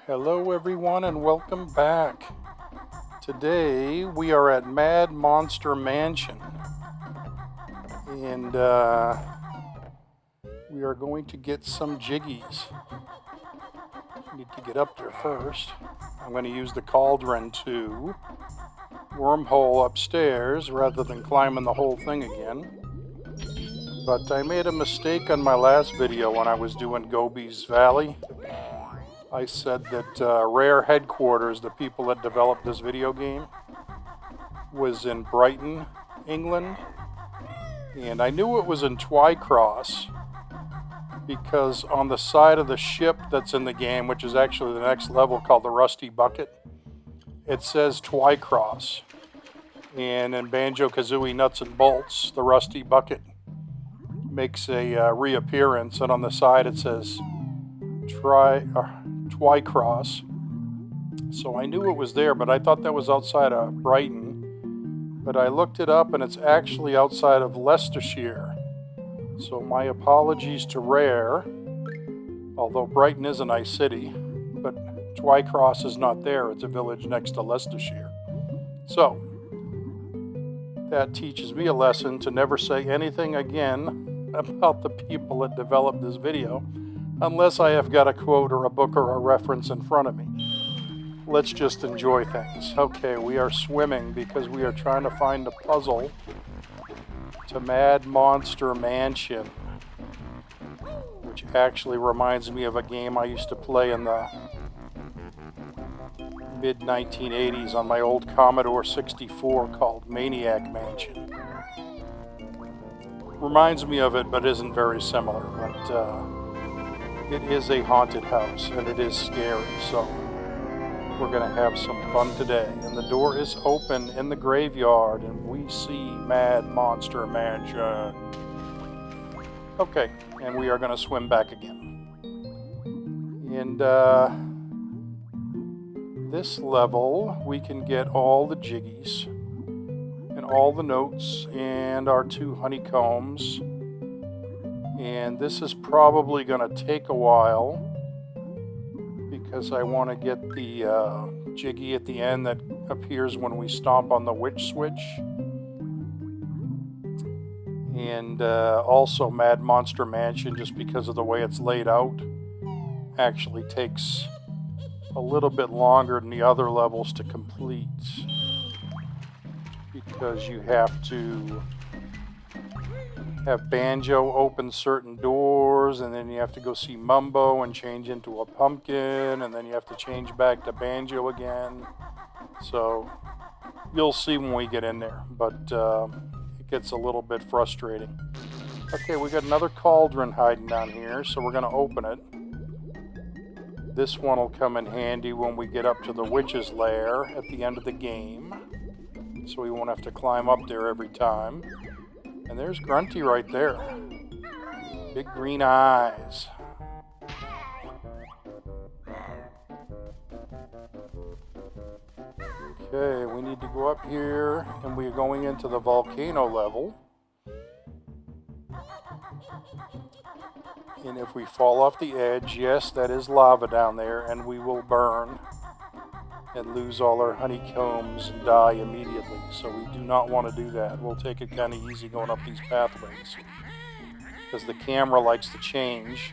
Hello everyone and welcome back. Today we are at Mad Monster Mansion and we are going to get some jiggies. Need to get up there first. I'm going to use the cauldron to wormhole upstairs rather than climbing the whole thing again. But I made a mistake on my last video when I was doing Gobi's Valley. I said that Rare headquarters, the people that developed this video game, was in Brighton, England. And I knew it was in Twycross because on the side of the ship that's in the game, which is actually the next level called the Rusty Bucket, it says Twycross. And in Banjo-Kazooie Nuts and Bolts, the Rusty Bucket makes a reappearance, and on the side it says Twycross. So I knew it was there, but I thought that was outside of Brighton. But I looked it up and it's actually outside of Leicestershire. So my apologies to Rare, although Brighton is a nice city, but Twycross is not there. It's a village next to Leicestershire. So that teaches me a lesson to never say anything again about the people that developed this video unless I have got a quote or a book or a reference in front of me. Let's just enjoy things. Okay, we are swimming because we are trying to find a puzzle to Mad Monster Mansion, which actually reminds me of a game I used to play in the mid-1980s on my old Commodore 64 called Maniac Mansion. Reminds me of it, but isn't very similar. But it is a haunted house, and it is scary, so we're going to have some fun today. And the door is open in the graveyard, and we see Mad Monster Mansion. Okay, and we are going to swim back again. And this level, we can get all the jiggies, and all the notes, and our 2 honeycombs. And this is probably going to take a while because I want to get the jiggy at the end that appears when we stomp on the witch switch. And also Mad Monster Mansion, just because of the way it's laid out, actually takes a little bit longer than the other levels to complete because you have to have Banjo open certain doors, and then you have to go see Mumbo and change into a pumpkin, and then you have to change back to Banjo again. So you'll see when we get in there, but it gets a little bit frustrating. Okay, we got another cauldron hiding down here, so we're going to open it. This one will come in handy when we get up to the witch's lair at the end of the game, so we won't have to climb up there every time. And there's Grunty right there. Big green eyes. Okay, we need to go up here, and we're going into the volcano level. And if we fall off the edge, yes, that is lava down there, and we will burn and lose all our honeycombs and die immediately. So we do not want to do that. We'll take it kind of easy going up these pathways because the camera likes to change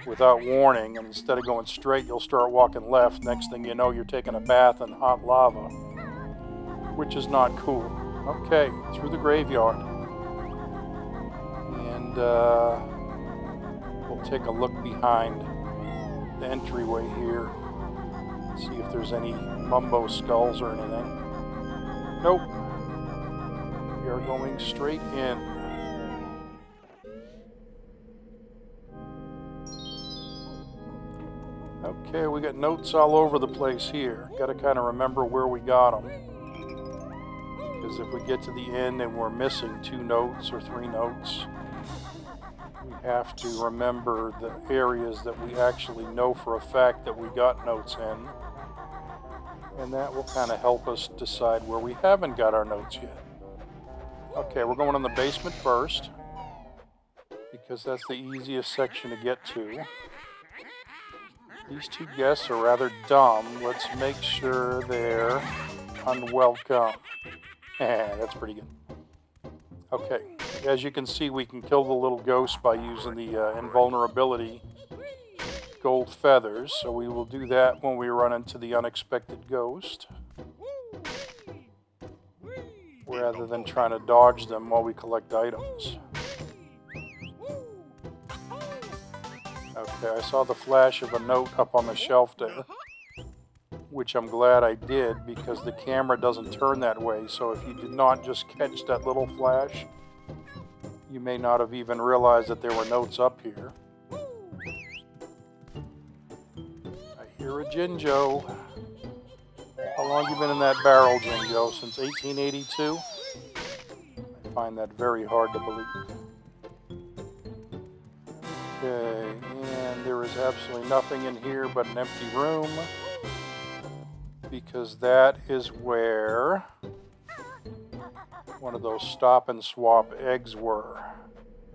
without warning, and instead of going straight, you'll start walking left. Next thing you know, you're taking a bath in hot lava, which is not cool. Okay, through the graveyard. And we'll take a look behind the entryway here. See if there's any Mumbo skulls or anything. Nope. We are going straight in. Okay, we got notes all over the place here. Got to kind of remember where we got them. Because if we get to the end and we're missing 2 notes or 3 notes, we have to remember the areas that we actually know for a fact that we got notes in. And that will kind of help us decide where we haven't got our notes yet. Okay, we're going in the basement first, because that's the easiest section to get to. These two guests are rather dumb. Let's make sure they're unwelcome. That's pretty good. Okay, as you can see, we can kill the little ghost by using the invulnerability gold feathers. So we will do that when we run into the unexpected ghost, rather than trying to dodge them while we collect items. Okay, I saw the flash of a note up on the shelf there, which I'm glad I did because the camera doesn't turn that way. So if you did not just catch that little flash, you may not have even realized that there were notes up here. I hear a Jinjo. How long have you been in that barrel, Jinjo? Since 1882? I find that very hard to believe. Okay, and there is absolutely nothing in here but an empty room, because that is where one of those stop and swap eggs were.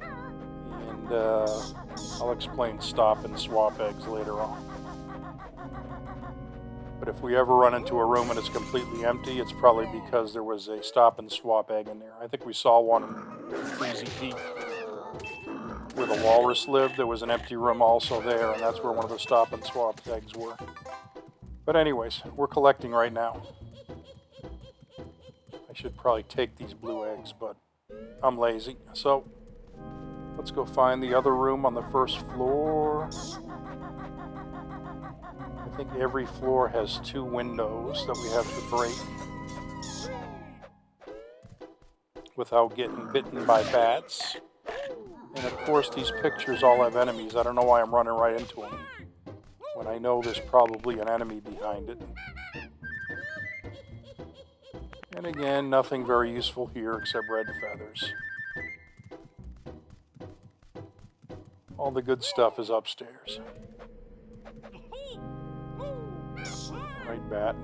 And I'll explain stop and swap eggs later on. But if we ever run into a room and it's completely empty, it's probably because there was a stop and swap egg in there. I think we saw one in Freezy Peak where the walrus lived. There was an empty room also there, and that's where one of the stop and swap eggs were. But anyways, we're collecting right now. I should probably take these blue eggs, but I'm lazy. So let's go find the other room on the first floor. I think every floor has 2 windows that we have to break without getting bitten by bats. And of course these pictures all have enemies. I don't know why I'm running right into them when I know there's probably an enemy behind it. And again, nothing very useful here except red feathers. All the good stuff is upstairs. Alright, bat.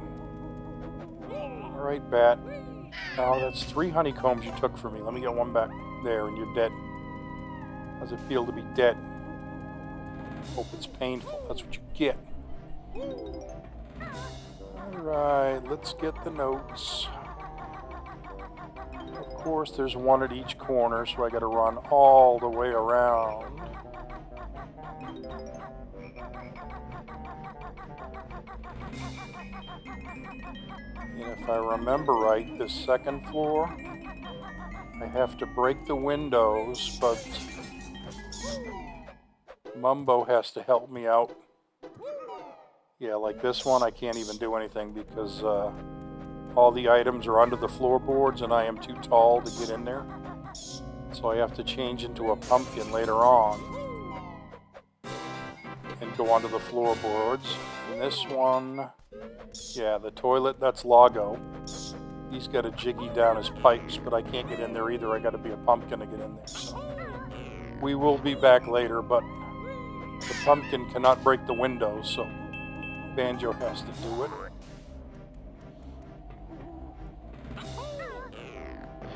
Alright, bat. Oh, that's 3 honeycombs you took from me. Let me get one back. There, and you're dead. How's it feel to be dead? Hope it's painful. That's what you get. Alright, let's get the notes. Of course, there's one at each corner, so I gotta run all the way around. And if I remember right, this second floor, I have to break the windows, but Mumbo has to help me out. Yeah, like this one, I can't even do anything because all the items are under the floorboards and I am too tall to get in there. So I have to change into a pumpkin later on and go onto the floorboards. And this one, yeah, the toilet, that's Lago. He's got to jiggy down his pipes, but I can't get in there either. I got to be a pumpkin to get in there. So we will be back later, but the pumpkin cannot break the windows, so Banjo has to do it.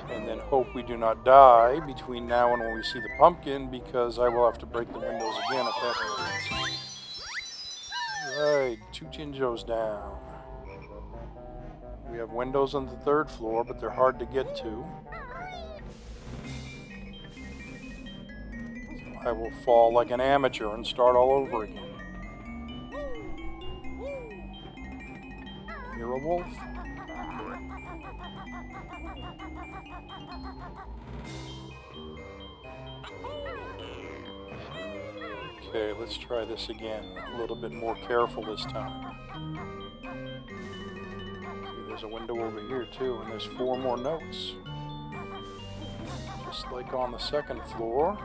And then hope we do not die between now and when we see the pumpkin, because I will have to break the windows again at that point. Alright, 2 Jinjos down. We have windows on the 3rd floor, but they're hard to get to. I will fall like an amateur and start all over again. You're a wolf. Okay, let's try this again. A little bit more careful this time. See, there's a window over here too, and there's 4 more notes. Just like on the 2nd floor.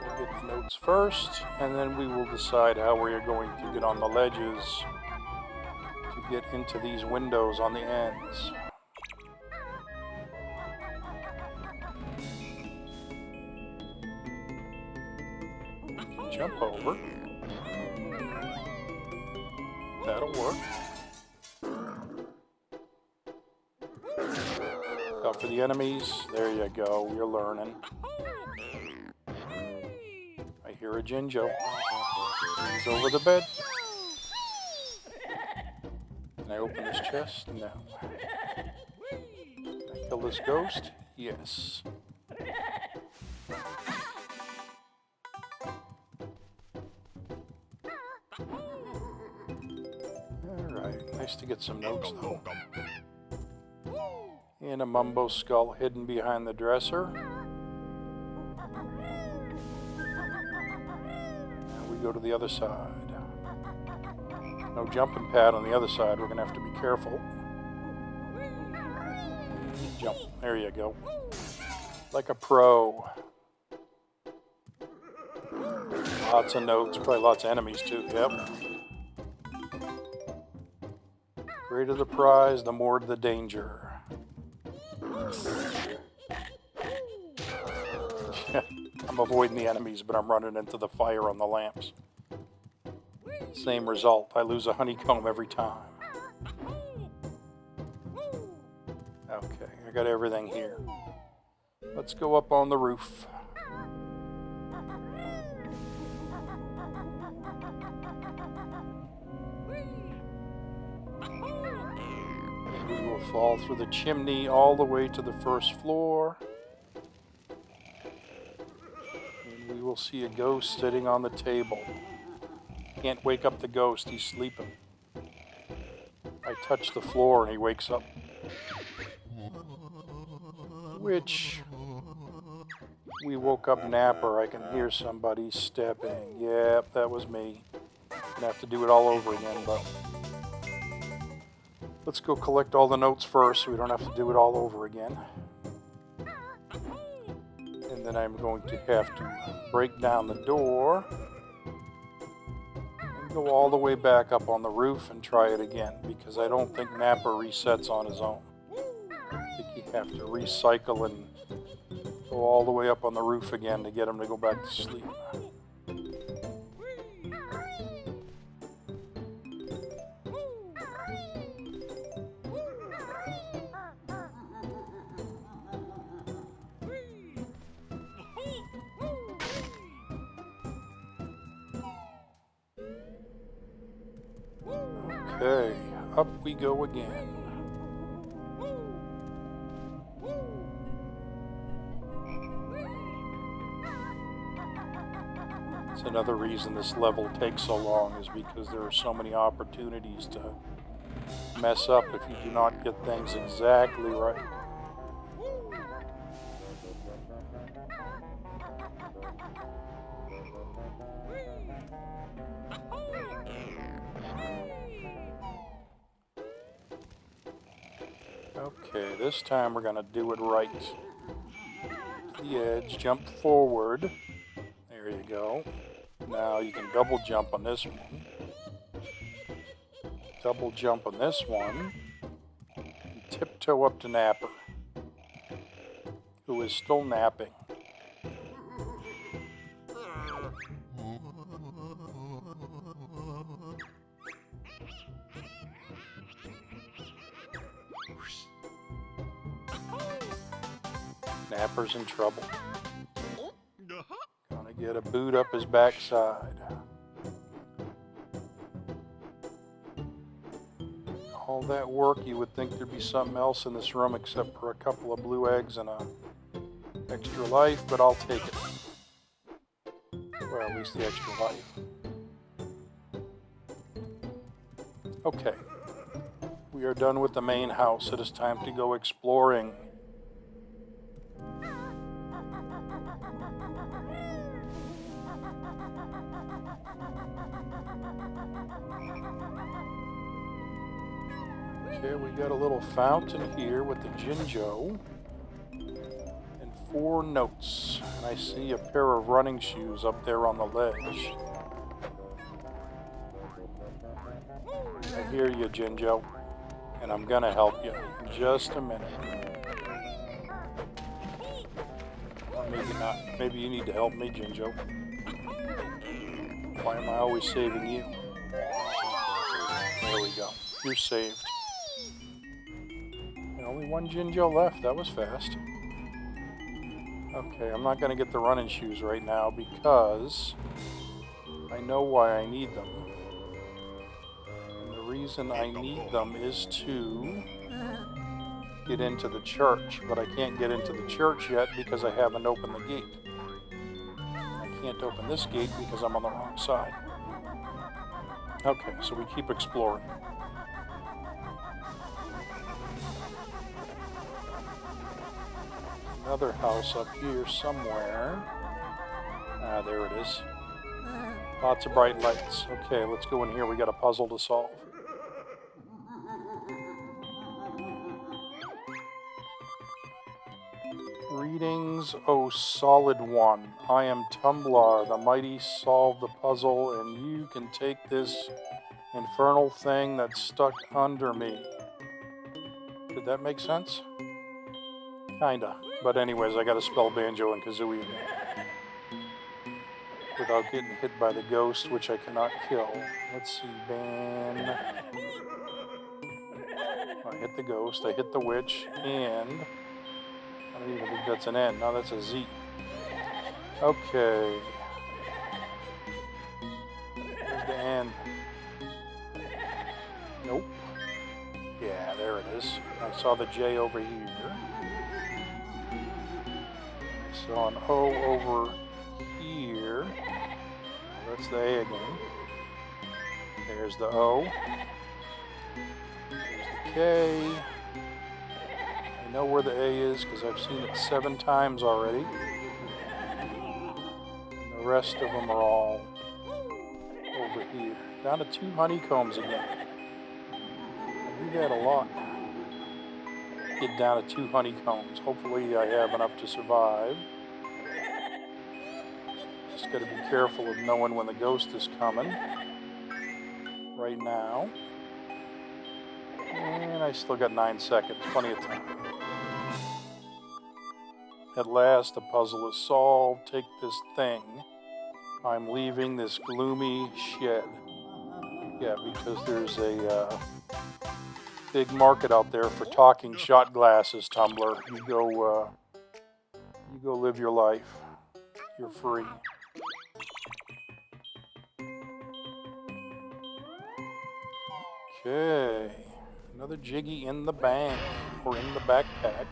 We'll get the notes first, and then we will decide how we are going to get on the ledges to get into these windows on the ends. Jump over. That'll work. out for the enemies. There you go. You're learning. I hear a Jinjo. He's over the bed. Can I open this chest? No. Can I kill this ghost? Yes. Alright, nice to get some notes though. And a Mumbo skull hidden behind the dresser. And we go to the other side. No jumping pad on the other side. We're going to have to be careful. Jump. There you go. Like a pro. Lots of notes. Probably lots of enemies too. Yep. Greater the prize, the more the danger. I'm avoiding the enemies, but I'm running into the fire on the lamps. Same result. I lose a honeycomb every time. Okay, I got everything here. Let's go up on the roof. We will fall through the chimney all the way to the first floor. And we will see a ghost sitting on the table. Can't wake up the ghost, he's sleeping. I touch the floor and he wakes up. Which, we woke up Napper. I can hear somebody stepping. Yep, that was me. Gonna have to do it all over again, but let's go collect all the notes first so we don't have to do it all over again. And then I'm going to have to break down the door. Go all the way back up on the roof and try it again, because I don't think Napper resets on his own. I think you have to recycle and go all the way up on the roof again to get him to go back to sleep. Okay, up we go again. It's another reason this level takes so long, is because there are so many opportunities to mess up if you do not get things exactly right. Okay, this time we're going to do it right. To the edge, jump forward. There you go. Now you can double jump on this one. Double jump on this one. And tiptoe up to Napper, who is still napping. Napper's in trouble. Gonna get a boot up his backside. All that work, you would think there'd be something else in this room except for a couple of blue eggs and a extra life, but I'll take it. Or at least the extra life. Okay. We are done with the main house. It is time to go exploring. Okay, we got a little fountain here with the Jinjo and 4 notes. And I see a pair of running shoes up there on the ledge. I hear you, Jinjo, and I'm gonna help you in just a minute. Or maybe not. Maybe you need to help me, Jinjo. Why am I always saving you? There we go. You're saved. Now Only one Jinjo left. That was fast. Okay, I'm not going to get the running shoes right now because I know why I need them. And the reason I need them is to get into the church, but I can't get into the church yet because I haven't opened the gate. I can't open this gate because I'm on the wrong side. Okay, so we keep exploring. Another house up here somewhere. Ah, there it is. Lots of bright lights. Okay, let's go in here. We got a puzzle to solve. Greetings, O solid one. I am Tumblar, the mighty solve the puzzle, and you can take this infernal thing that's stuck under me. Did that make sense? Kinda. But anyways, I gotta spell Banjo and Kazooie without getting hit by the ghost, which I cannot kill. Let's see, I hit the ghost, I hit the witch, and I don't even think that's an N. No, that's a Z. Okay. There's the N. Nope. Yeah, there it is. I saw the J over here. I saw an O over here. That's the A again. There's the O. There's the K. I know where the A is because I've seen it 7 times already. And the rest of them are all over here. Down to 2 honeycombs again. I do that a lot. Get down to 2 honeycombs. Hopefully I have enough to survive. Just got to be careful of knowing when the ghost is coming. Right now. And I still got 9 seconds. Plenty of time. At last, the puzzle is solved. Take this thing. I'm leaving this gloomy shed. Yeah, because there's a big market out there for talking shot glasses, Tumbler. You go live your life. You're free. Okay. Another Jiggy in the bank, or in the backpack.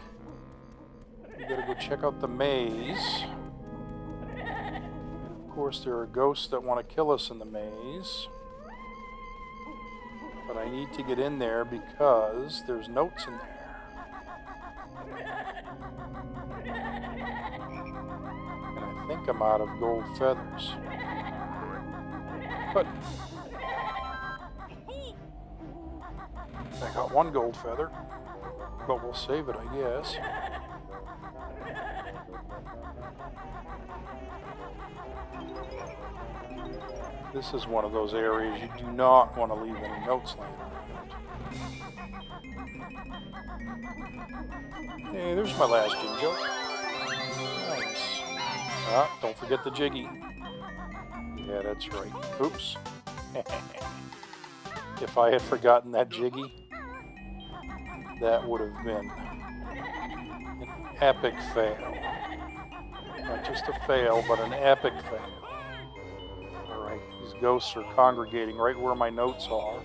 We gotta go check out the maze. And of course, there are ghosts that want to kill us in the maze. But I need to get in there because there's notes in there. And I think I'm out of gold feathers. But I got 1 gold feather. But we'll save it, I guess. This is one of those areas you do not want to leave any notes laying around. Hey, there's my last Jinjo. Nice. Ah, don't forget the Jiggy. Yeah, that's right. Oops. If I had forgotten that Jiggy, that would have been an epic fail. Not just a fail, but an epic fail. Alright, these ghosts are congregating right where my notes are.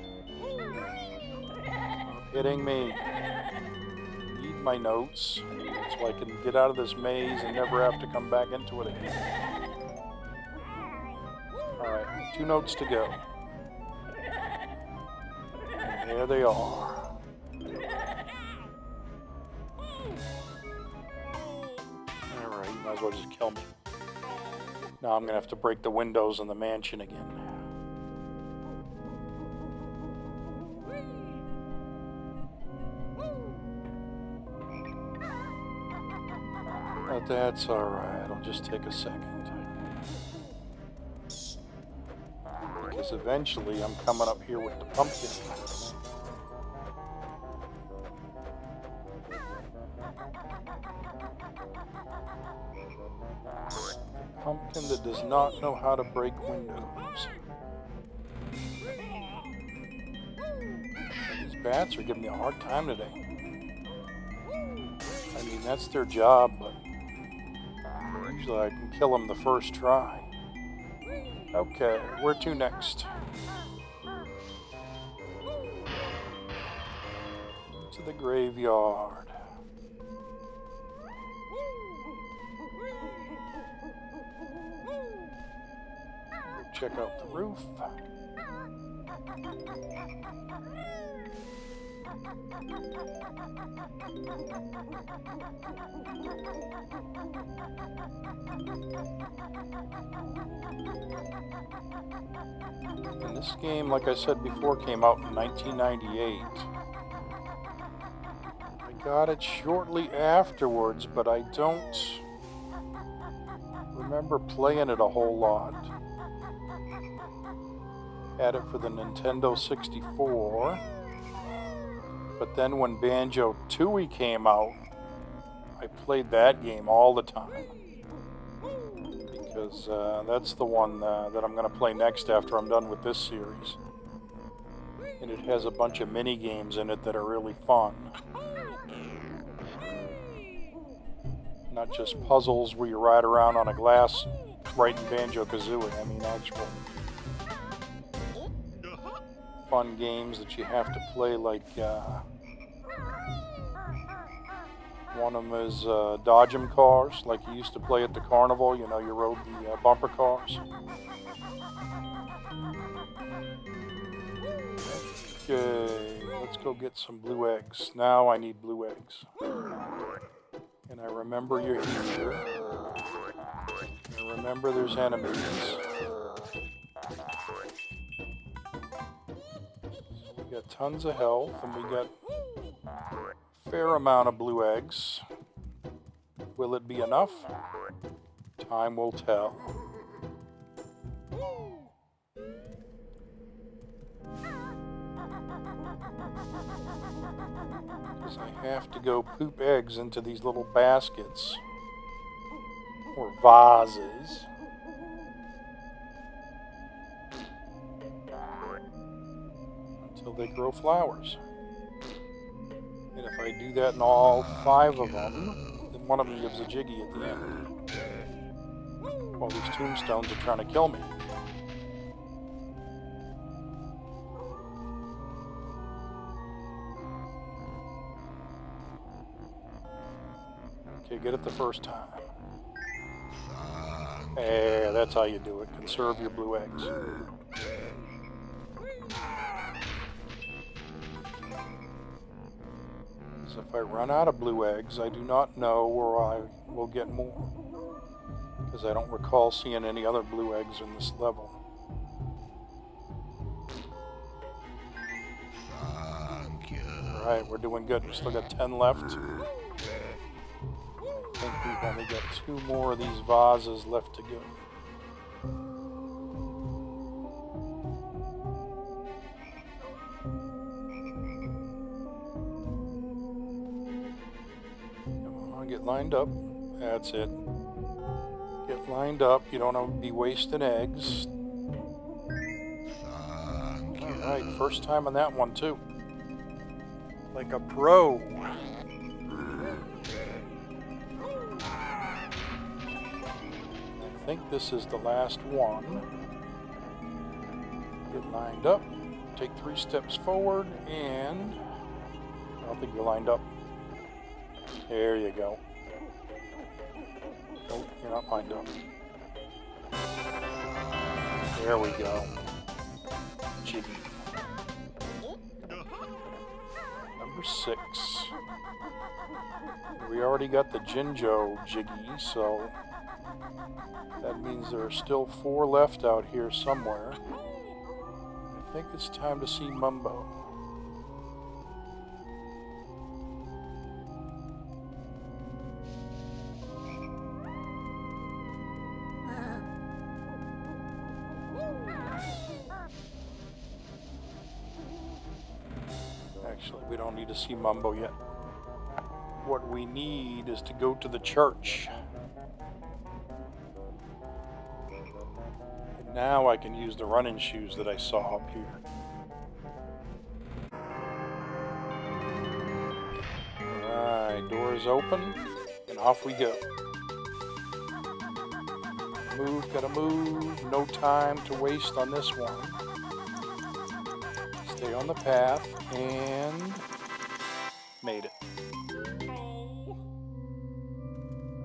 Stop hitting me. I need my notes so I can get out of this maze and never have to come back into it again. Alright, 2 notes to go. And there they are. Might as well just kill me. Now I'm going to have to break the windows in the mansion again. But that's alright. It'll just take a second. Because eventually I'm coming up here with the pumpkin. Pumpkin that does not know how to break windows. These bats are giving me a hard time today. mean, that's their job, but usually I can kill them the first try. Okay, where to next? To the graveyard. Check out the roof. And this game, like I said before, came out in 1998. I got it shortly afterwards, but I don't remember playing it a whole lot. Had it for the Nintendo 64. But then when Banjo-Tooie came out, I played that game all the time. Because that's the one that I'm going to play next after I'm done with this series. And it has a bunch of mini games in it that are really fun. Not just puzzles where you ride around on a glass right in Banjo-Kazooie. I mean actual fun games that you have to play, like one of them is dodge 'em cars, like you used to play at the carnival. You know, you rode the bumper cars. Okay, let's go get some blue eggs. Now I need blue eggs. And I remember you're here. And remember there's enemies. We got tons of health, and we got a fair amount of blue eggs. Will it be enough? Time will tell. Because I have to go poop eggs into these little baskets, or vases. Until they grow flowers. And if I do that in all 5 of them, then one of them gives a jiggy at the end. While these tombstones are trying to kill me. Okay, get it the first time. Yeah, that's how you do it. Conserve your blue eggs. So if I run out of blue eggs, I do not know where I will get more. Because I don't recall seeing any other blue eggs in this level. Alright, we're doing good. We still got 10 left. I think we've only got 2 more of these vases left to go. Come on, get lined up. That's it. Get lined up. You don't want to be wasting eggs. Alright, first time on that one too. Like a pro. I think this is the last one. Get lined up. Take 3 steps forward and I don't think you're lined up. There you go. Nope, you're not lined up. There we go. Jiggy. Number 6. We already got the Jinjo jiggy, so that means there are still 4 left out here somewhere. I think it's time to see Mumbo. Actually, we don't need to see Mumbo yet. What we need is to go to the church. And now I can use the running shoes that I saw up here. Alright, door is open, and off we go. Gotta move. No time to waste on this one. Stay on the path, and made it.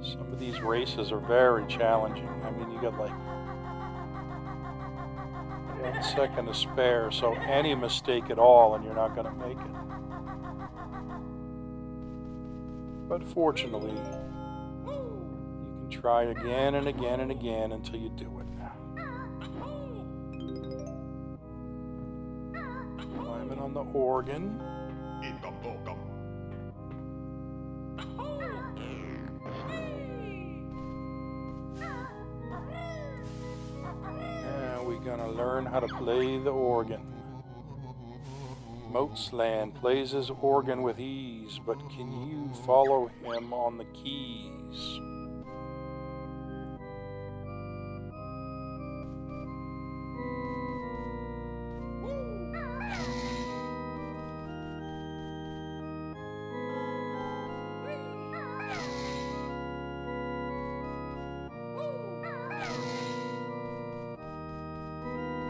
Some of these races are very challenging. I mean, you got like 1 second to spare, so any mistake at all and you're not going to make it. But fortunately, you can try again and again and again until you do it. Climbing on the organ. Now we're gonna learn how to play the organ. Moatsland plays his organ with ease, but can you follow him on the keys?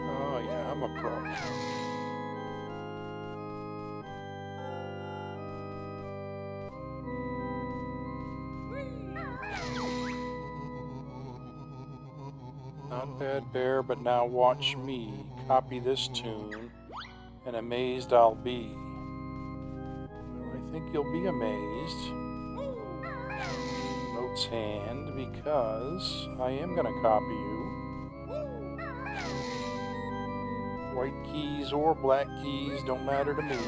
Oh yeah, I'm a pro. Not bad, Bear, but now watch me copy this tune, and amazed I'll be. Well, I think you'll be amazed. Note's hand, because I am going to copy you. White keys or black keys don't matter to me.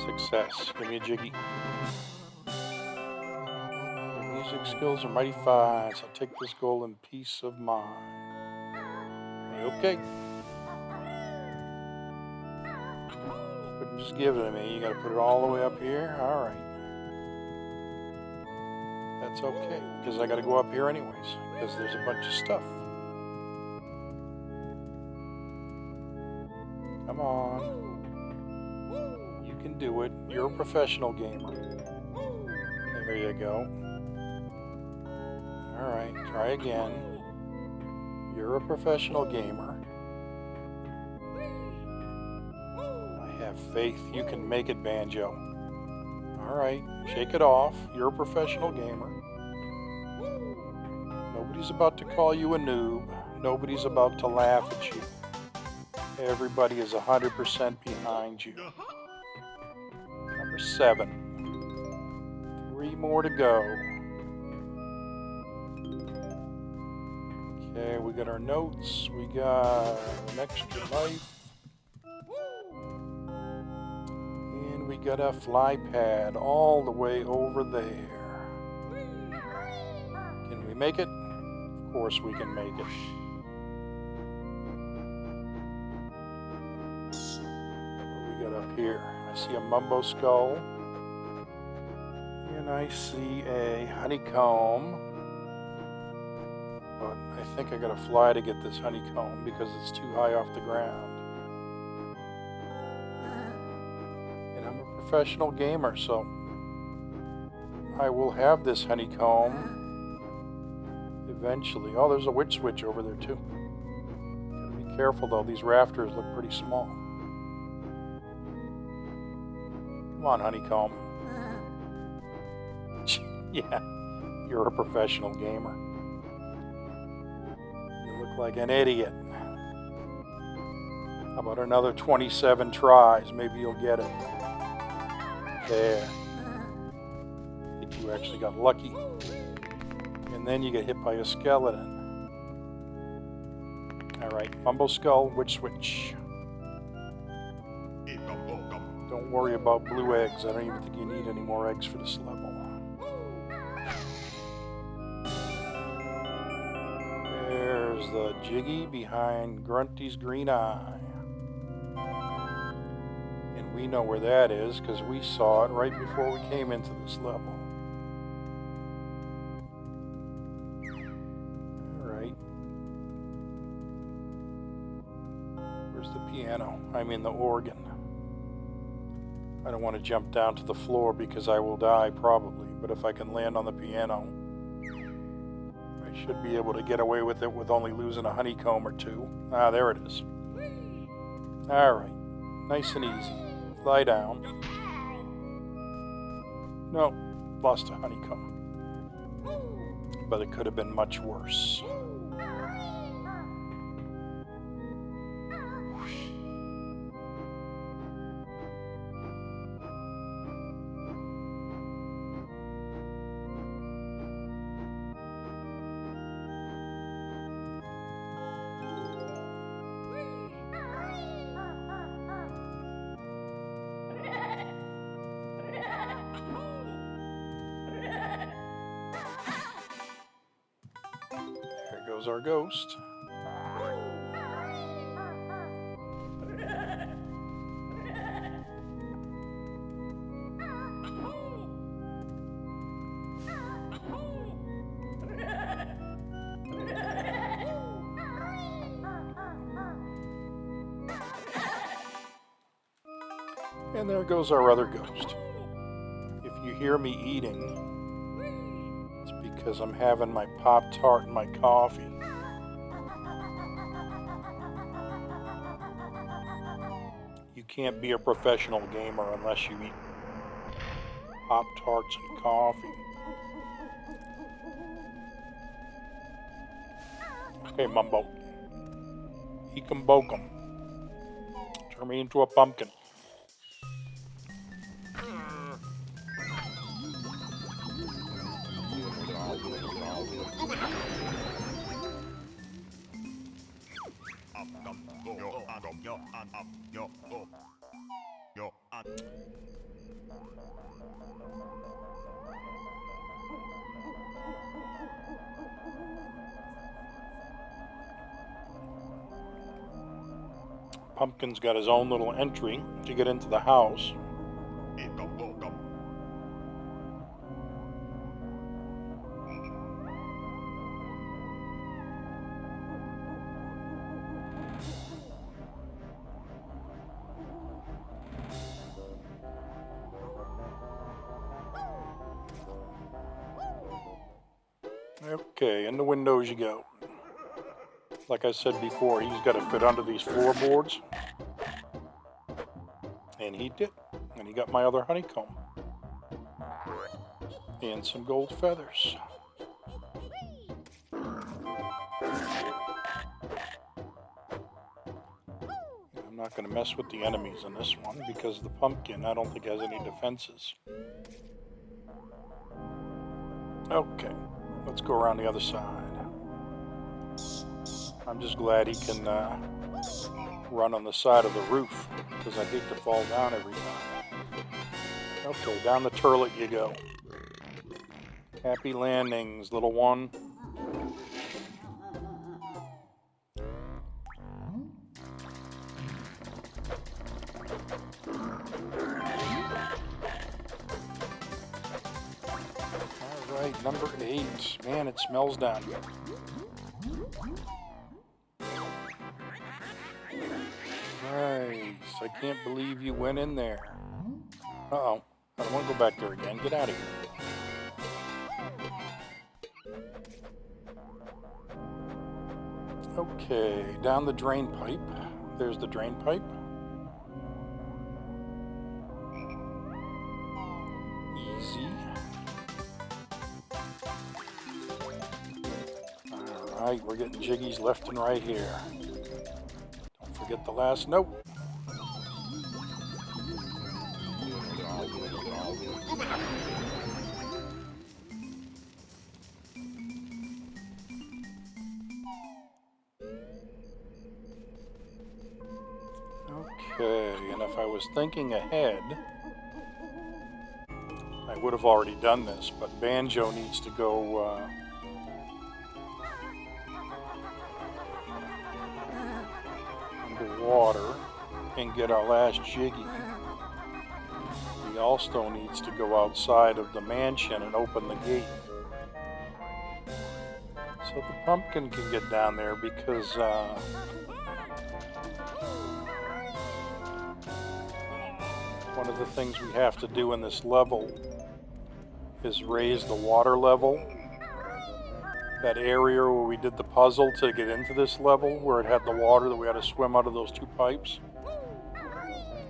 Success. Give me a jiggy. Your music skills are mighty fine, so take this golden piece of mine. Okay. Couldn't just give it to me. You gotta put it all the way up here. Alright. That's okay, because I gotta go up here anyways, because there's a bunch of stuff. Come on. You can do it. You're a professional gamer. There you go. Alright, try again. You're a professional gamer. I have faith you can make it, Banjo. Alright, shake it off. You're a professional gamer. Nobody's about to call you a noob. Nobody's about to laugh at you. Everybody is 100% behind you. Number 7. 3 more to go. Okay, we got our notes. We got an extra life. And we got a fly pad all the way over there. Can we make it? Of course we can make it. What do we got up here? I see a mumbo skull. And I see a honeycomb. But I think I gotta fly to get this honeycomb because it's too high off the ground. And I'm a professional gamer, so I will have this honeycomb eventually. Oh, there's a witch switch over there too. Gotta be careful though, these rafters look pretty small. Come on, honeycomb. Yeah, you're a professional gamer. You look like an idiot. How about another 27 tries? Maybe you'll get it. There. I think you actually got lucky. And then you get hit by a skeleton. Alright, Mumbo Skull, Witch Switch. Don't worry about blue eggs. I don't even think you need any more eggs for this level. There's the Jiggy behind Grunty's green eye. And we know where that is because we saw it right before we came into this level. Alright. Where's the piano? I mean the organ. I don't want to jump down to the floor because I will die probably, but if I can land on the piano, I should be able to get away with it with only losing a honeycomb or two. Ah, there it is. Alright, nice and easy. Lie down. No, lost a honeycomb. But it could have been much worse. There goes our ghost. And there goes our other ghost. If you hear me eating, it's because I'm having my Pop-Tart and my coffee. You can't be a professional gamer unless you eat Pop-Tarts and coffee. Okay, Mumbo. Eek-em bokem. Turn me into a pumpkin. Pumpkin's got his own little entry to get into the house. Okay, in the windows you go. Like I said before, he's got to fit under these floorboards. And he did. And he got my other honeycomb. And some gold feathers. I'm not going to mess with the enemies in this one because the pumpkin I don't think has any defenses. Okay, let's go around the other side. I'm just glad he can run on the side of the roof because I hate to fall down every time. Okay, down the turlet you go. Happy landings, little one. Alright, number 8. Man, it smells down here. Nice. I can't believe you went in there. Uh-oh. I don't want to go back there again. Get out of here. Okay, down the drain pipe. There's the drain pipe. Easy. Alright, we're getting jiggies left and right here. Don't forget the last note. Okay, and if I was thinking ahead, I would have already done this, but Banjo needs to go underwater and get our last Jiggy. He also needs to go outside of the mansion and open the gate. So the pumpkin can get down there because one of the things we have to do in this level is raise the water level. That area where we did the puzzle to get into this level, where it had the water that we had to swim out of those two pipes.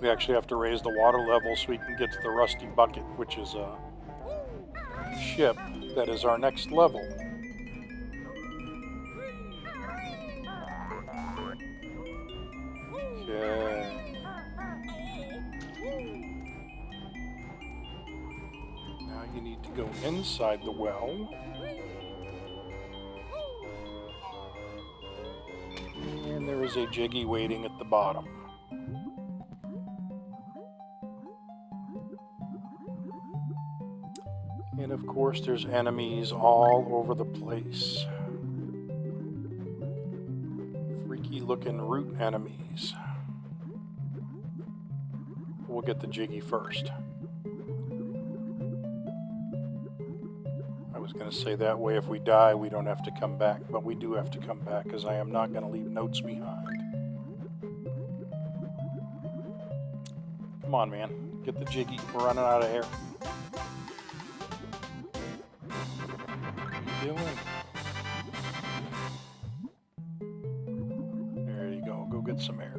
We actually have to raise the water level so we can get to the Rusty Bucket, which is a ship that is our next level. Okay. Now you need to go inside the well. And there is a Jiggy waiting at the bottom. And of course there's enemies all over the place. Freaky looking root enemies. We'll get the Jiggy first. I was going to say that way if we die we don't have to come back, but we do have to come back because I am not going to leave notes behind. Come on, man. Get the Jiggy. We're running out of air. What are you doing? There you go. Go get some air.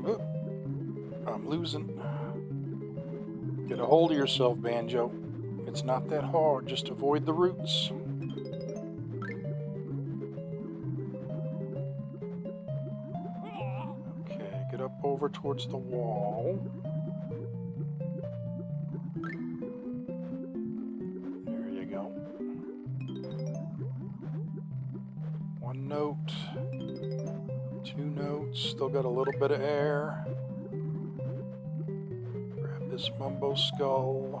Oh, I'm losing. Get a hold of yourself, Banjo. It's not that hard. Just avoid the roots. Okay, get up over towards the wall. There you go. One note. Two notes. Still got a little bit of air. This Mumbo skull,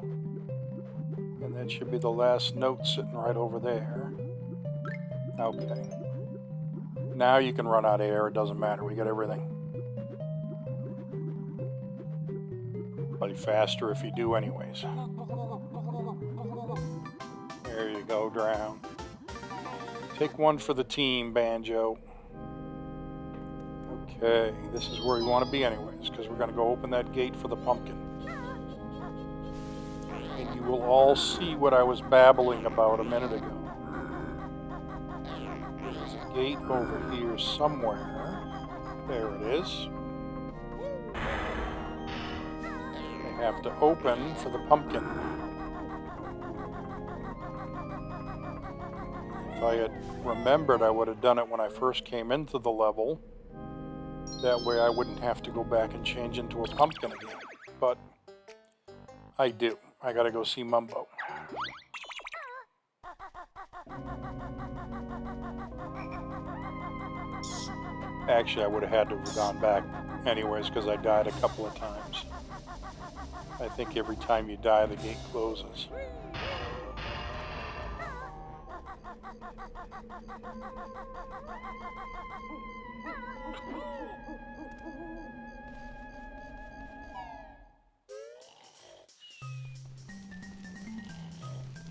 and that should be the last note sitting right over there. Okay. Now you can run out of air, it doesn't matter, we got everything. Play faster if you do anyways. There you go, drown. Take one for the team, Banjo. Okay, this is where we want to be anyways, because we're going to go open that gate for the pumpkin. And you will all see what I was babbling about a minute ago. There's a gate over here somewhere. There it is. They have to open for the pumpkin. If I had remembered, I would have done it when I first came into the level. That way I wouldn't have to go back and change into a pumpkin again. But I do. I gotta go see Mumbo. Actually, I would have had to have gone back anyways because I died a couple of times. I think every time you die, the gate closes.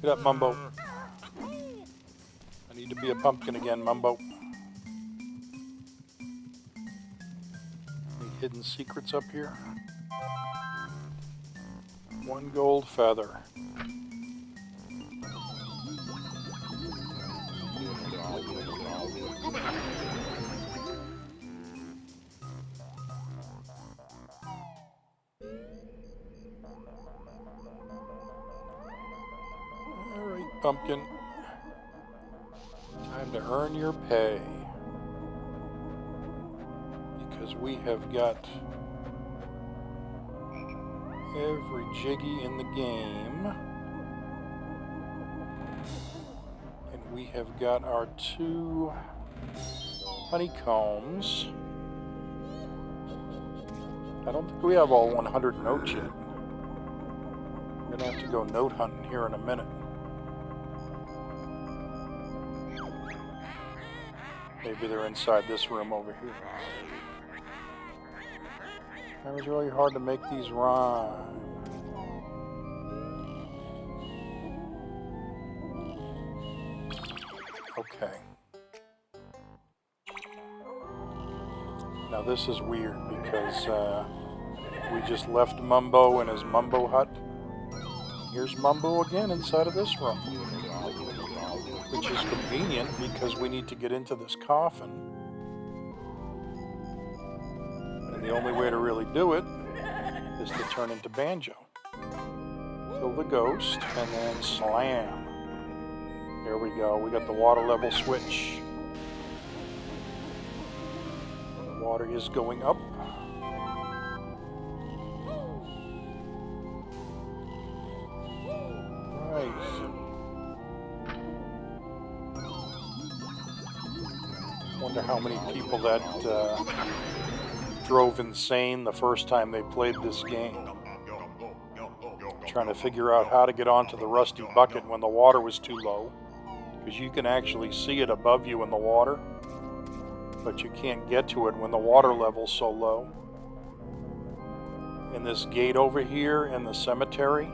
Get up, Mumbo. I need to be a pumpkin again, Mumbo. Any hidden secrets up here? One gold feather. Pumpkin. Time to earn your pay. Because we have got every jiggy in the game. And we have got our 2 honeycombs. I don't think we have all 100 notes yet. I'm gonna have to go note hunting here in a minute. Maybe they're inside this room over here. That was really hard to make these rhyme. Okay. Now this is weird because we just left Mumbo in his Mumbo hut. Here's Mumbo again inside of this room, which is convenient because we need to get into this coffin. And the only way to really do it is to turn into Banjo. Kill the ghost and then slam. There we go. We got the water level switch. The water is going up. Wonder how many people that drove insane the first time they played this game. Trying to figure out how to get onto the rusty bucket when the water was too low. Because you can actually see it above you in the water, but you can't get to it when the water level's so low. And this gate over here in the cemetery,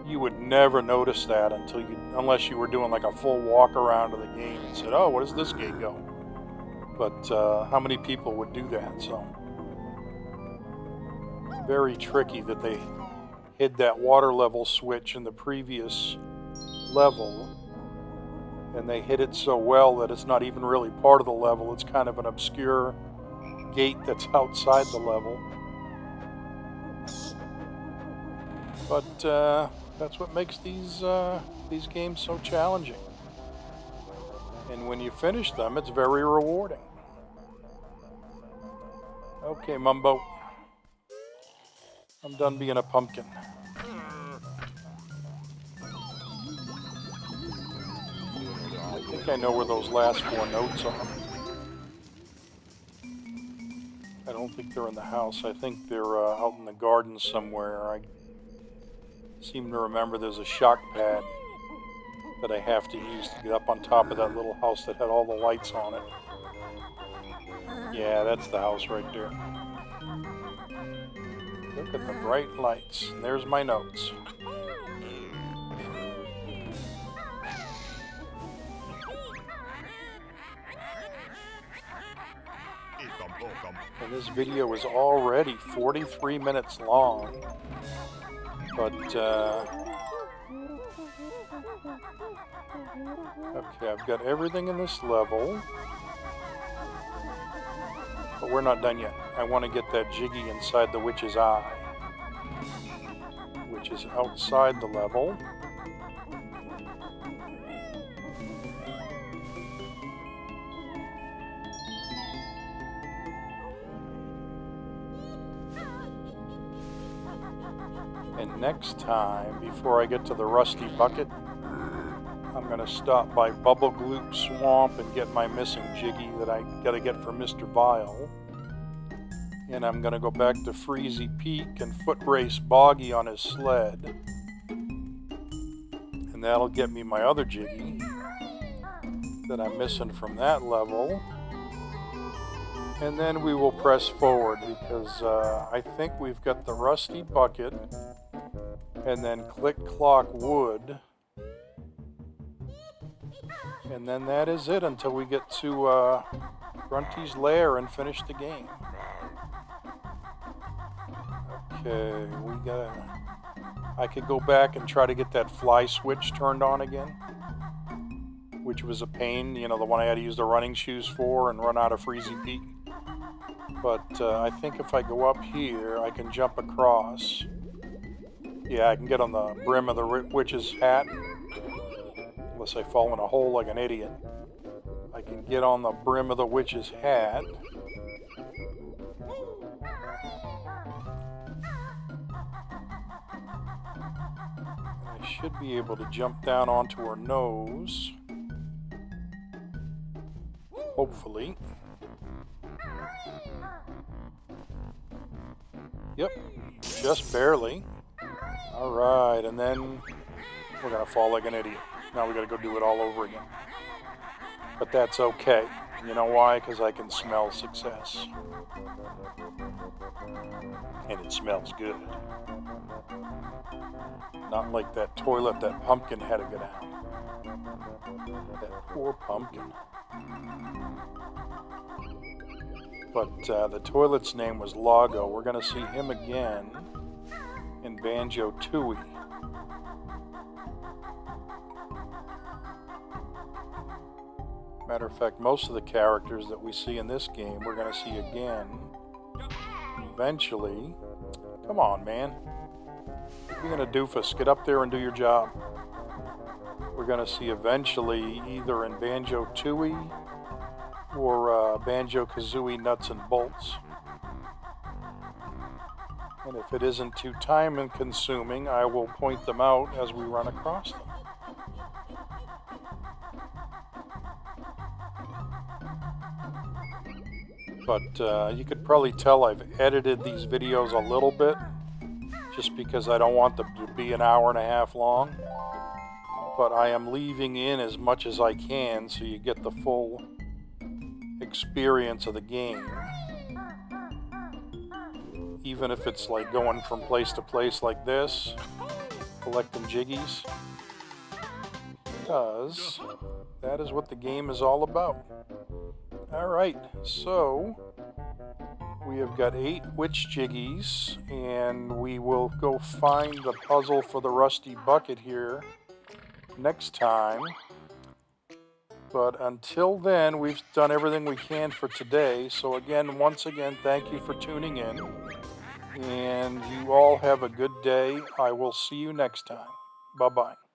you would never notice that unless you were doing like a full walk around of the game and said, oh, where does this gate go? But how many people would do that? So very tricky that they hid that water level switch in the previous level, and they hid it so well that it's not even really part of the level. It's kind of an obscure gate that's outside the level. But that's what makes these games so challenging. And when you finish them, it's very rewarding. Okay, Mumbo. I'm done being a pumpkin. I think I know where those last 4 notes are. I don't think they're in the house. I think they're out in the garden somewhere. I seem to remember there's a shock pad that I have to use to get up on top of that little house that had all the lights on it. Yeah, that's the house right there. Look at the bright lights. And there's my notes. And this video is already 43 minutes long. But, okay, I've got everything in this level. But we're not done yet. I want to get that jiggy inside the witch's eye, which is outside the level. And next time, before I get to the rusty bucket, I'm going to stop by Bubble Gloop Swamp and get my missing jiggy that I got to get from Mr. Vile. And I'm going to go back to Freezy Peak and foot race Boggy on his sled. And that'll get me my other jiggy that I'm missing from that level. And then we will press forward because I think we've got the rusty bucket and then Click Clock Wood. And then that is it until we get to Grunty's lair and finish the game. Okay, I could go back and try to get that fly switch turned on again, which was a pain, you know, the one I had to use the running shoes for and run out of Freezy Peak. But I think if I go up here, I can jump across. Yeah, I can get on the brim of the witch's hat. Unless I fall in a hole like an idiot. I can get on the brim of the witch's hat. I should be able to jump down onto her nose. Hopefully. Yep, just barely. Alright, and then we're going to fall like an idiot. Now we got to go do it all over again. But that's okay. You know why? Because I can smell success. And it smells good. Not like that toilet that pumpkin had to get out. That poor pumpkin. But the toilet's name was Lago. We're going to see him again in Banjo-Tooie. Matter of fact, most of the characters that we see in this game, we're going to see again eventually. Come on, man. You're going to doofus. Get up there and do your job. We're going to see eventually either in Banjo-Tooie or Banjo-Kazooie Nuts and Bolts. And if it isn't too time consuming, I will point them out as we run across them. But you could probably tell I've edited these videos a little bit, just because I don't want them to be an hour and a half long. But I am leaving in as much as I can so you get the full experience of the game. Even if it's like going from place to place like this, collecting jiggies. Because that is what the game is all about. Alright, so we have got 8 witch jiggies, and we will go find the puzzle for the rusty bucket here next time. But until then, we've done everything we can for today. So again, once again, thank you for tuning in. And you all have a good day. I will see you next time. Bye-bye.